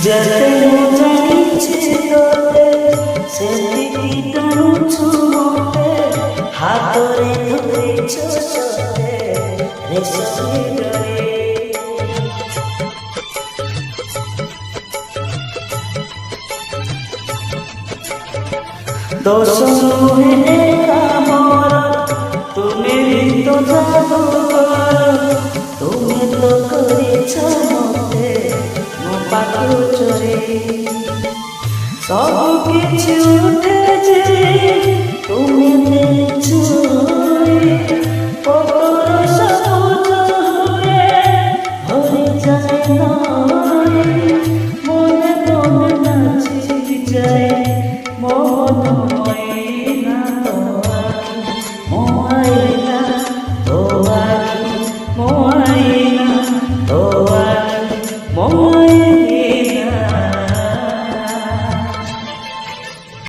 যেতে জানিছে তোতে সেদিকে টানুছু মতে হাতরে ধরিছ সতে রেশমি ডরে দোষ নুহে কামর তুমি তো জানো তুমি তো করেছ মতে মো পাখি চরে সব কিছু উঠেছে তুমি দেখছো পকর সবুজ হয়ে ভরে যায় নয় মনে মনে নাচি যায় মন ময়না তো আখি ময়না তো আখি ময়না তো আখি ময়না